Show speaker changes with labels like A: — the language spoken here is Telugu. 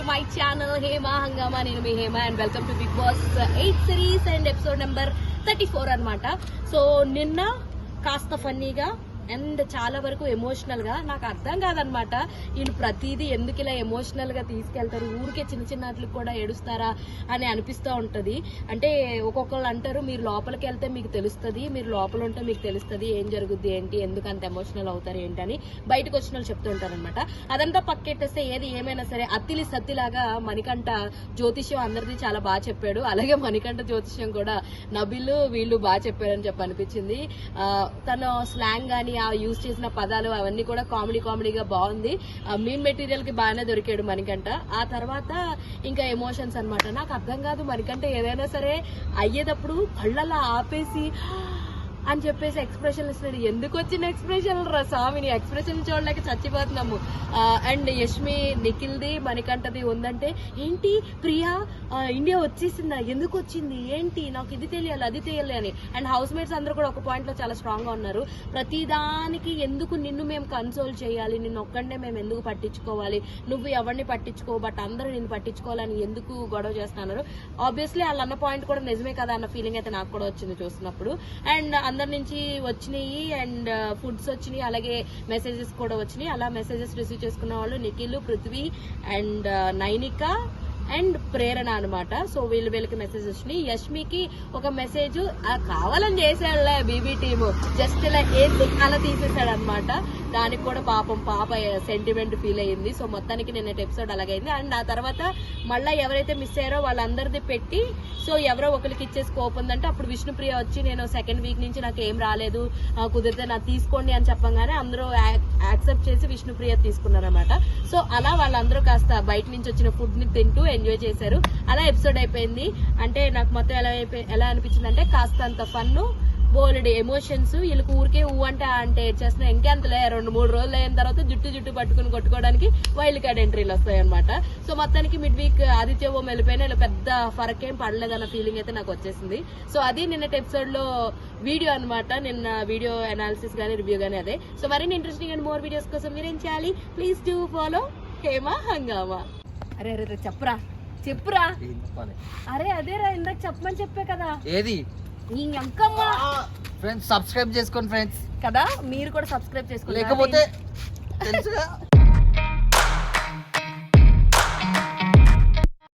A: My channel Hema Hungama. నేను మీ Hema and welcome to Bigg Boss 8 series and episode number 34 అన్నమాట. సో నిన్న కాస్త ఫన్నీగా అండ్ చాలా వరకు ఎమోషనల్ గా నాకు అర్థం కాదనమాట. వీళ్ళు ప్రతిదీ ఎందుకు ఇలా ఎమోషనల్ గా తీసుకెళ్తారు, ఊరికే చిన్న చిన్న వాటికి కూడా ఏడుస్తారా అని అనిపిస్తూ ఉంటది. అంటే ఒక్కొక్కళ్ళు అంటారు మీరు లోపలికి వెళ్తే మీకు తెలుస్తుంది, మీరు లోపల ఉంటే మీకు తెలుస్తుంది ఏం జరుగుద్ది ఏంటి, ఎందుకు అంత ఎమోషనల్ అవుతారు ఏంటి అని బయటకు వచ్చిన వాళ్ళు చెప్తూ ఉంటారు అనమాట. అదంతా పక్కెట్టేస్తే ఏది ఏమైనా సరే అత్తిలి సత్తిలాగా మణికంఠ జ్యోతిష్యం అందరిది చాలా బాగా చెప్పాడు. అలాగే మణికంఠ జ్యోతిష్యం కూడా నబిల్ వీళ్ళు బాగా చెప్పారని చెప్పి అనిపించింది. తన స్లాంగ్ గానీ ఆ యూజ్ చేసిన పదాలు అవన్నీ కూడా కామెడీగా బాగుంది. మీన్ మెటీరియల్ కి బాగానే దొరికాడు మణికంఠ. ఆ తర్వాత ఇంకా ఎమోషన్స్ అన్నమాట. నాకు అర్థం కాదు మణికంఠ ఏదైనా సరే అయ్యేటప్పుడు కళ్ళలా ఆపేసి అని చెప్పేసి ఎక్స్ప్రెషన్ ఇస్తున్నాడు. ఎందుకు వచ్చిన ఎక్స్ప్రెషన్ రా స్వామిని, ఎక్స్ప్రెషన్ చూడలేక చచ్చిపోతున్నాము. అండ్ యష్మి నిఖిల్ది మణికంఠది ఉందంటే ఏంటి ప్రియా ఇండియా వచ్చేసిందా, ఎందుకు వచ్చింది ఏంటి, నాకు ఇది తెలియాలి అది తెలియాలి అని. అండ్ హౌస్ మేట్స్ అందరూ కూడా ఒక పాయింట్ లో చాలా స్ట్రాంగ్ గా ఉన్నారు. ప్రతిదానికి ఎందుకు నిన్ను మేము కన్సోల్ చేయాలి, నిన్ను ఒక్కడే మేము ఎందుకు పట్టించుకోవాలి, నువ్వు ఎవరిని పట్టించుకో బట్ అందరూ నిన్ను పట్టించుకోవాలని ఎందుకు గొడవ చేస్తున్నారు. ఆబ్వియస్లీ వాళ్ళు అన్న పాయింట్ కూడా నిజమే కదా అన్న ఫీలింగ్ అయితే నాకు కూడా వచ్చింది చూస్తున్నప్పుడు. అండ్ అందరి నుంచి వచ్చినాయి అండ్ ఫుడ్స్ వచ్చినాయి, అలాగే మెసేజెస్ కూడా వచ్చినాయి. అలా మెసేజెస్ రిసీవ్ చేసుకున్న వాళ్ళు నిఖిల్, పృథ్వీ అండ్ నైనిక అండ్ ప్రేరణ అనమాట. సో వీళ్ళకి మెసేజ్ వచ్చినాయి. యష్మికి ఒక మెసేజ్ కావాలని చేసాడులే బీబీ టీము, జస్ట్ ఇలా అలా తీసేసాడు అనమాట. దానికి కూడా పాప సెంటిమెంట్ ఫీల్ అయ్యింది. సో మొత్తానికి నిన్నటి ఎపిసోడ్ అలాగైంది. అండ్ ఆ తర్వాత మళ్ళీ ఎవరైతే మిస్ అయ్యారో వాళ్ళందరిది పెట్టి సో ఎవరో ఒకరికి ఇచ్చే స్కోప్ ఉందంటే అప్పుడు విష్ణుప్రియ వచ్చి నేను సెకండ్ వీక్ నుంచి నాకు ఏం రాలేదు, కుదిరితే నాకు తీసుకోండి అని చెప్పగానే అందరూ యాక్సెప్ట్ చేసి విష్ణుప్రియ తీసుకున్నారనమాట. సో అలా వాళ్ళందరూ కాస్త బయట నుంచి వచ్చిన ఫుడ్ ని తింటూ ఎంజాయ్ చేశారు. అలా ఎపిసోడ్ అయిపోయింది. అంటే నాకు మొత్తం ఎలా అనిపించింది అంటే కాస్త అంత ఫన్, బోలెడు ఎమోషన్స్. వీళ్ళకి ఊరికే అంటే చేస్తున్నా ఇంకెంతలే 2-3 రోజులు అయిన తర్వాత జుట్టు పట్టుకుని కొట్టుకోవడానికి వైల్డ్ కార్డ్ ఎంట్రీలు వస్తాయి అనమాట. సో మొత్తానికి మిడ్ వీక్ ఆదిత్య ఓం వెళ్ళిపోయినా ఇలా పెద్ద ఫరక్ ఏం పడలేదన్న ఫీలింగ్ అయితే నాకు వచ్చేసింది. సో అది నిన్నటి ఎపిసోడ్ లో వీడియో అనమాట. నిన్న వీడియో అనాలిసిస్ గానీ రివ్యూ గానీ అదే. సో మరిన్ని ఇంట్రెస్టింగ్ అండ్ మోర్ వీడియోస్ కోసం మీరేం చేయాలి, ప్లీజ్ డూ ఫాలో హేమా హంగామా. అరే చెప్పురా అరే అదేరా ఇందాక చెప్పమని చెప్పే కదా.
B: ఏది
A: ఫ్రెండ్స్
B: సబ్స్క్రైబ్ చేసుకోండి ఫ్రెండ్స్
A: కదా, మీరు కూడా సబ్స్క్రైబ్ చేసుకోండి.
B: లేకపోతే